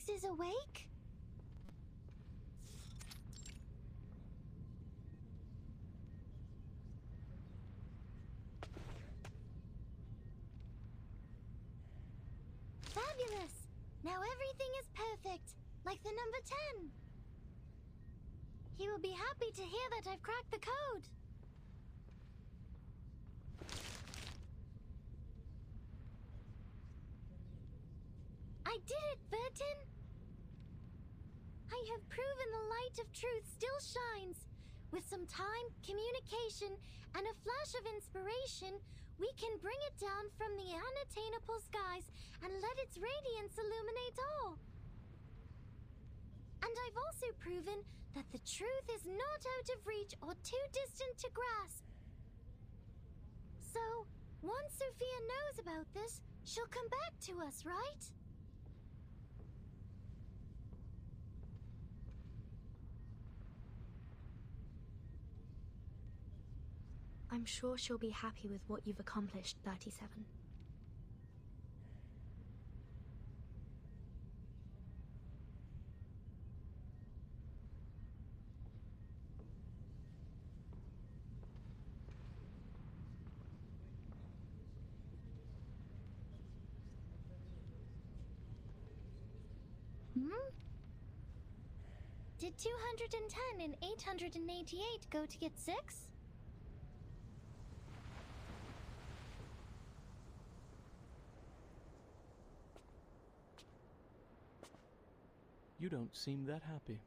Alex is awake? Fabulous! Now everything is perfect, like the number 10. He will be happy to hear that I've cracked the code. I did it, Burton! I have proven the light of truth still shines. With some time, communication, and a flash of inspiration, we can bring it down from the unattainable skies and let its radiance illuminate all. And I've also proven that the truth is not out of reach or too distant to grasp. So, once Sophia knows about this, she'll come back to us, right? I'm sure she'll be happy with what you've accomplished, 37. Did 210 and 888 go to get 6? You don't seem that happy.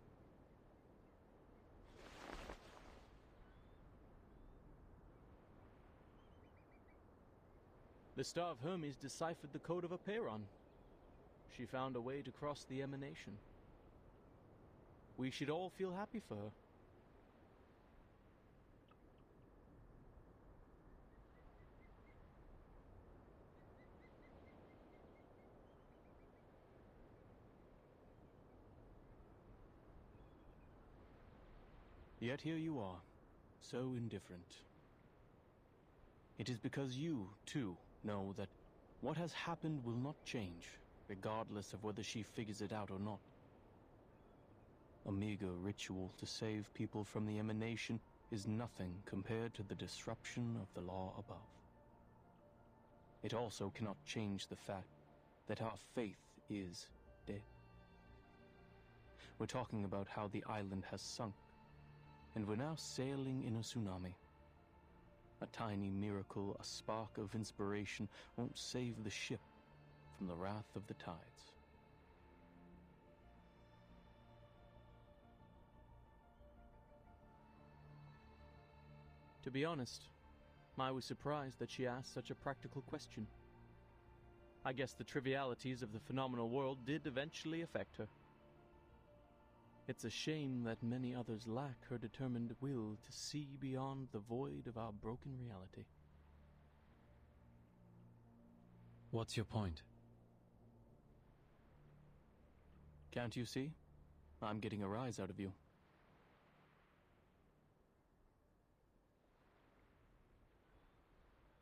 The Star of Hermes deciphered the code of Apeiron. She found a way to cross the emanation. We should all feel happy for her. Yet here you are, so indifferent. It is because you, too, know that what has happened will not change, regardless of whether she figures it out or not. A meager ritual to save people from the emanation is nothing compared to the disruption of the law above. It also cannot change the fact that our faith is dead. We're talking about how the island has sunk, and we're now sailing in a tsunami. A tiny miracle, a spark of inspiration, won't save the ship from the wrath of the tides. To be honest, I was surprised that she asked such a practical question. I guess the trivialities of the phenomenal world did eventually affect her. It's a shame that many others lack her determined will to see beyond the void of our broken reality. What's your point? Can't you see? I'm getting a rise out of you.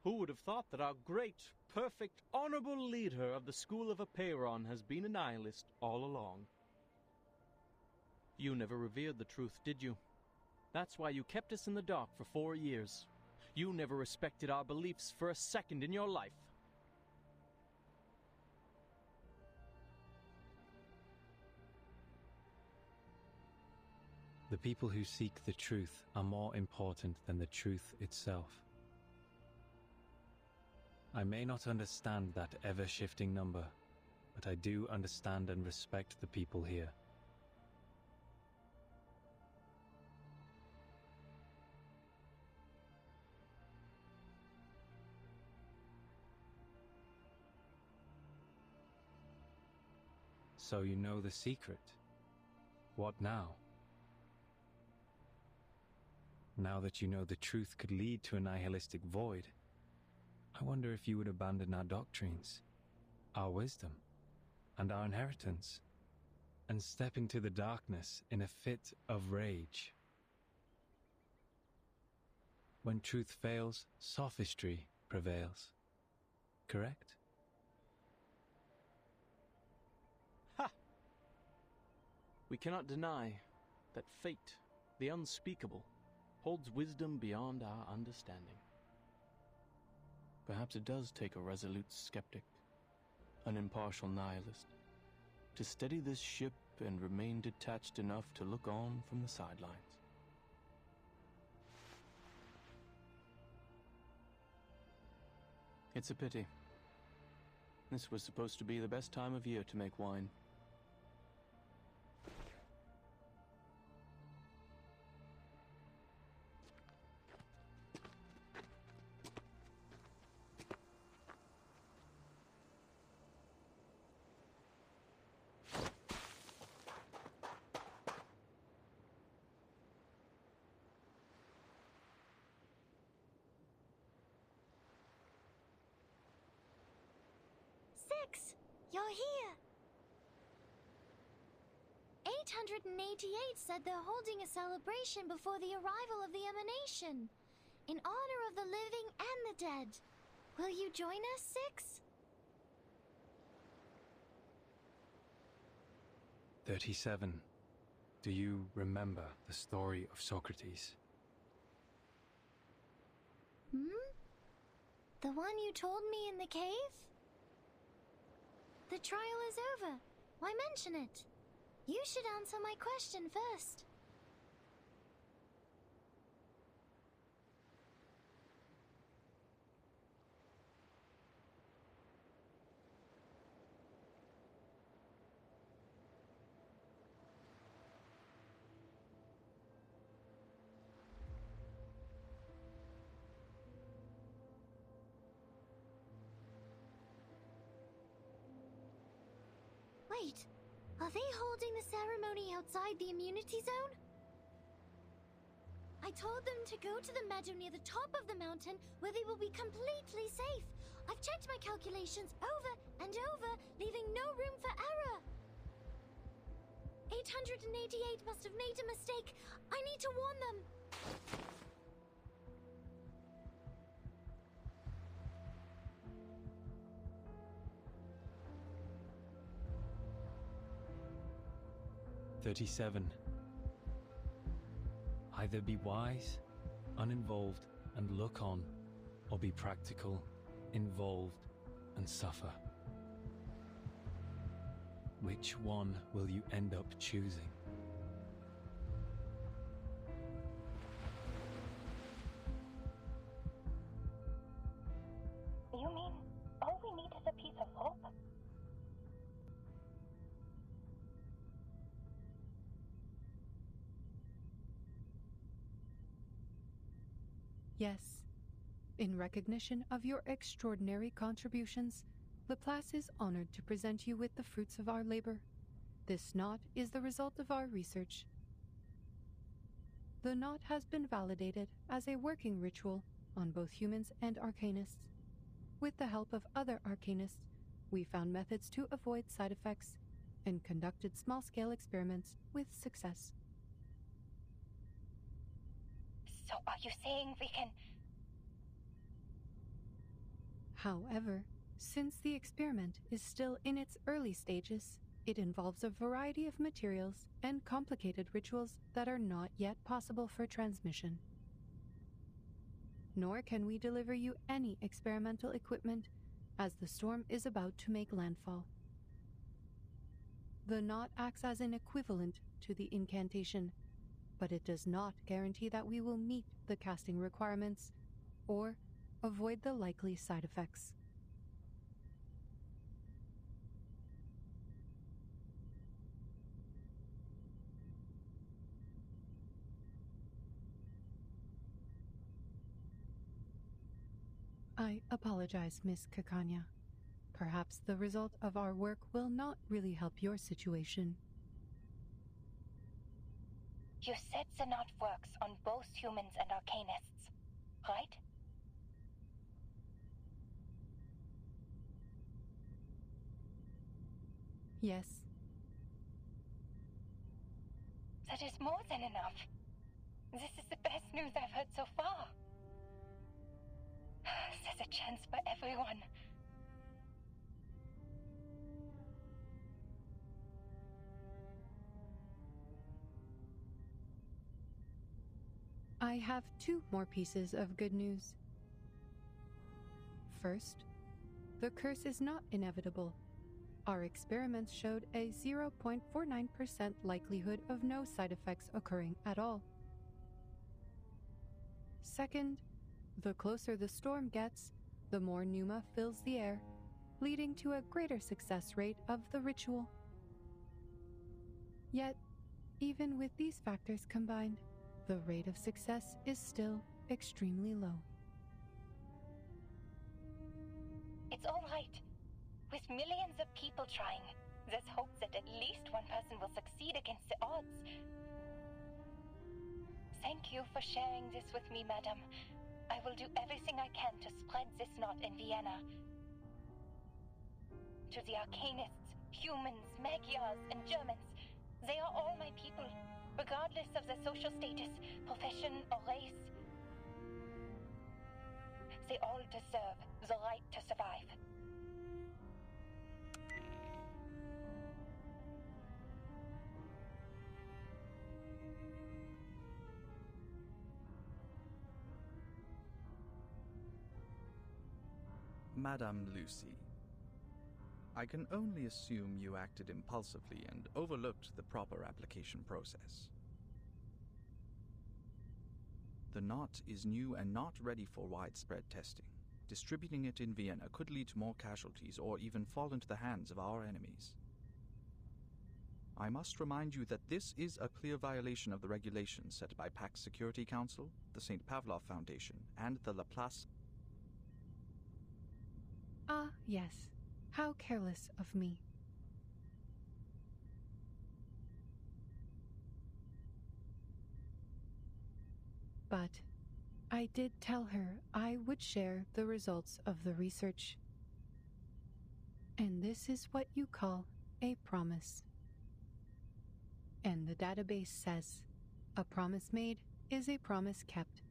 Who would have thought that our great, perfect, honorable leader of the School of Apeiron has been a nihilist all along? You never revered the truth, did you? That's why you kept us in the dark for 4 years. You never respected our beliefs for a second in your life. The people who seek the truth are more important than the truth itself. I may not understand that ever-shifting number, but I do understand and respect the people here. So you know the secret. What now? Now that you know the truth could lead to a nihilistic void, I wonder if you would abandon our doctrines, our wisdom, and our inheritance, and step into the darkness in a fit of rage. When truth fails, sophistry prevails. Correct? Ha! We cannot deny that fate, the unspeakable, holds wisdom beyond our understanding. Perhaps it does take a resolute skeptic, an impartial nihilist, to steady this ship and remain detached enough to look on from the sidelines. It's a pity. This was supposed to be the best time of year to make wine. Six, you're here. 888 said they're holding a celebration before the arrival of the emanation, in honor of the living and the dead. Will you join us, Six? 37. Do you remember the story of Socrates? The one you told me in the cave? The trial is over. Why mention it? You should answer my question first. Wait, are they holding the ceremony outside the immunity zone? I told them to go to the meadow near the top of the mountain where they will be completely safe. I've checked my calculations over and over, leaving no room for error. 888 must have made a mistake. I need to warn them. "37. Either be wise, uninvolved, and look on, or be practical, involved, and suffer. Which one will you end up choosing?" You mean all we need is a piece of hope? Yes. In recognition of your extraordinary contributions, Laplace is honored to present you with the fruits of our labor. This knot is the result of our research. The knot has been validated as a working ritual on both humans and arcanists. With the help of other arcanists, we found methods to avoid side effects and conducted small-scale experiments with success. So are you saying we can... However, since the experiment is still in its early stages, it involves a variety of materials and complicated rituals that are not yet possible for transmission. Nor can we deliver you any experimental equipment, as the storm is about to make landfall. The knot acts as an equivalent to the incantation, but it does not guarantee that we will meet the casting requirements or avoid the likely side effects. I apologize, Miss Kakanya. Perhaps the result of our work will not really help your situation. You said the knot works on both humans and arcanists, right? Yes. That is more than enough. This is the best news I've heard so far. There's a chance for everyone. I have 2 more pieces of good news. First, the curse is not inevitable. Our experiments showed a 0.49% likelihood of no side effects occurring at all. Second, the closer the storm gets, the more pneuma fills the air, leading to a greater success rate of the ritual. Yet, even with these factors combined, the rate of success is still extremely low. It's all right. With millions of people trying, there's hope that at least one person will succeed against the odds. Thank you for sharing this with me, madam. I will do everything I can to spread this knot in Vienna. To the Arcanists, humans, Magyars, and Germans, they are all my people, regardless of their social status, profession, or race. They all deserve the right to survive. Madame Lucy, I can only assume you acted impulsively and overlooked the proper application process. The knot is new and not ready for widespread testing. Distributing it in Vienna could lead to more casualties or even fall into the hands of our enemies. I must remind you that this is a clear violation of the regulations set by Pax Security Council, the St. Pavlov Foundation, and the Laplace. Ah, yes. How careless of me. But I did tell her I would share the results of the research. And this is what you call a promise. And the database says, a promise made is a promise kept.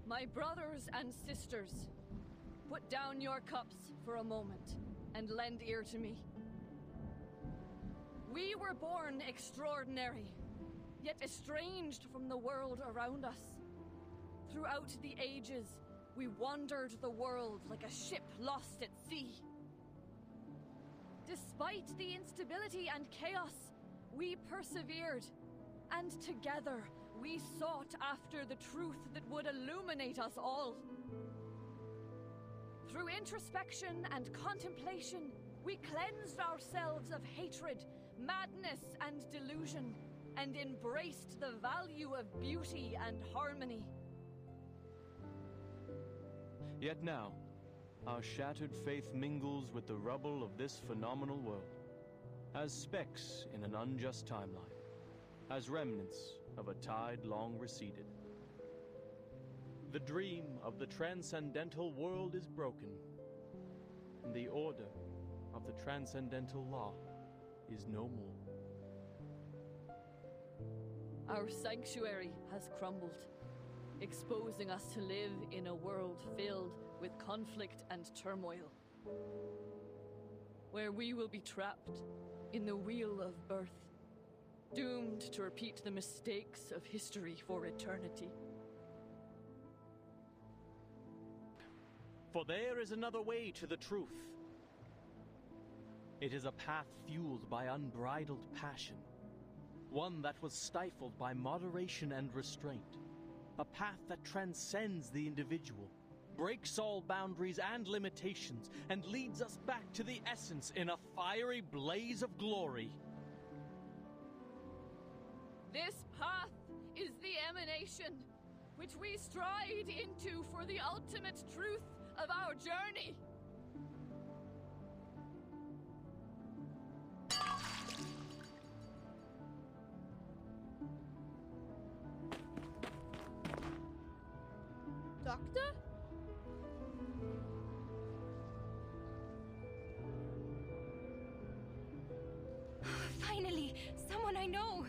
My brothers and sisters, put down your cups for a moment and lend ear to me. We were born extraordinary, yet estranged from the world around us. Throughout the ages, we wandered the world like a ship lost at sea. Despite the instability and chaos, we persevered, and together we sought after the truth that would illuminate us all. Through introspection and contemplation, we cleansed ourselves of hatred, madness, and delusion, and embraced the value of beauty and harmony. Yet now, our shattered faith mingles with the rubble of this phenomenal world, as specks in an unjust timeline, as remnants of a tide long receded. The dream of the transcendental world is broken, and the order of the transcendental law is no more. Our sanctuary has crumbled, exposing us to live in a world filled with conflict and turmoil, where we will be trapped in the wheel of birth, doomed to repeat the mistakes of history for eternity. For there is another way to the truth. It is a path fueled by unbridled passion, one that was stifled by moderation and restraint, a path that transcends the individual, breaks all boundaries and limitations, and leads us back to the essence in a fiery blaze of glory. This path is the emanation which we stride into for the ultimate truth of our journey. Doctor? Finally, someone I know.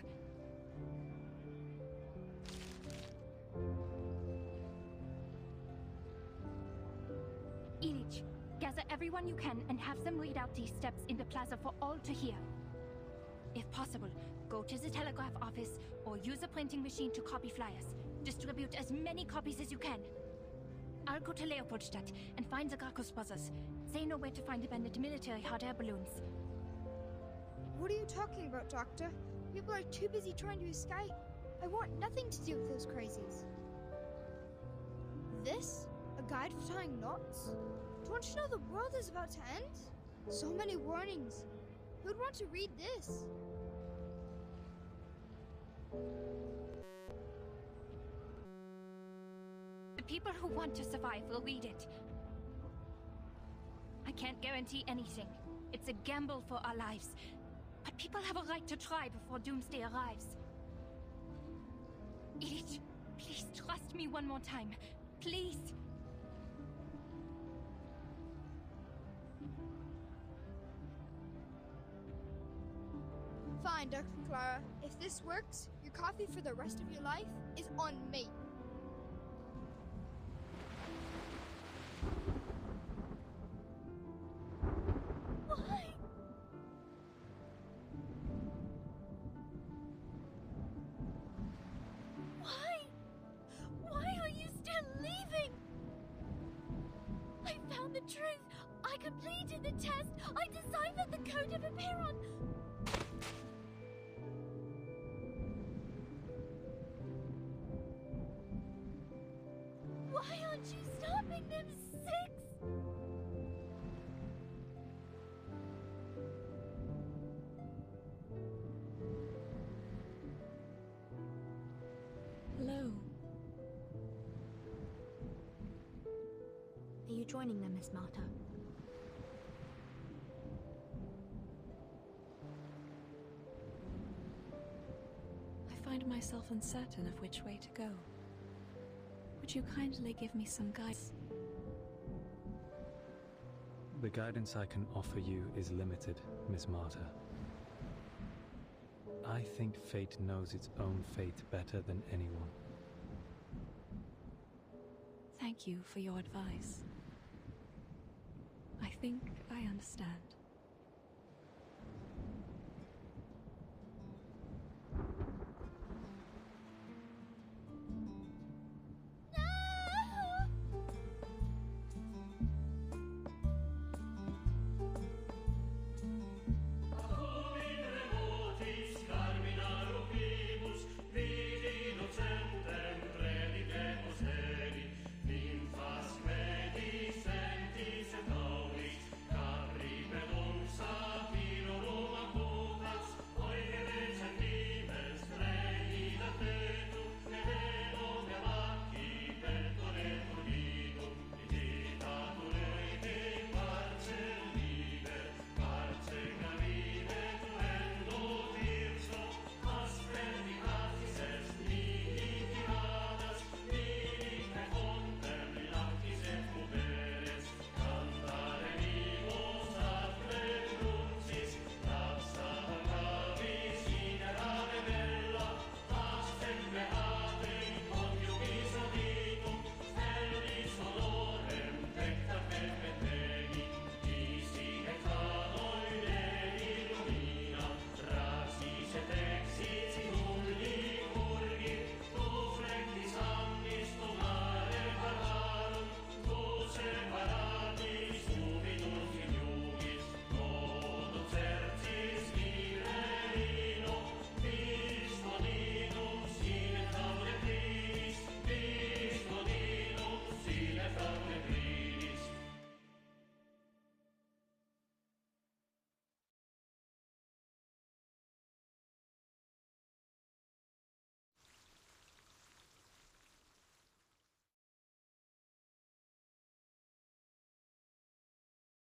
Illich, gather everyone you can and have them read out these steps in the plaza for all to hear. If possible, go to the telegraph office or use a printing machine to copy flyers. Distribute as many copies as you can. I'll go to Leopoldstadt and find the Gracchus brothers. They know where to find abandoned military hot air balloons. What are you talking about, Doctor? People are too busy trying to escape. I want nothing to do with those crazies. This? A guide for tying knots? Don't you know the world is about to end? So many warnings. Who'd want to read this? The people who want to survive will read it. I can't guarantee anything. It's a gamble for our lives. But people have a right to try before doomsday arrives. Illich, please trust me one more time. Please. Fine, Dr. Clara. If this works, your coffee for the rest of your life is on me. Why? Why are you still leaving? I found the truth. I completed the test. I deciphered the code of Aperon. Why aren't you stopping them, Six? Hello. Are you joining them, Miss Marta? I find myself uncertain of which way to go. Would you kindly give me some guidance? The guidance I can offer you is limited, Miss Marta. I think fate knows its own fate better than anyone. Thank you for your advice. I think I understand.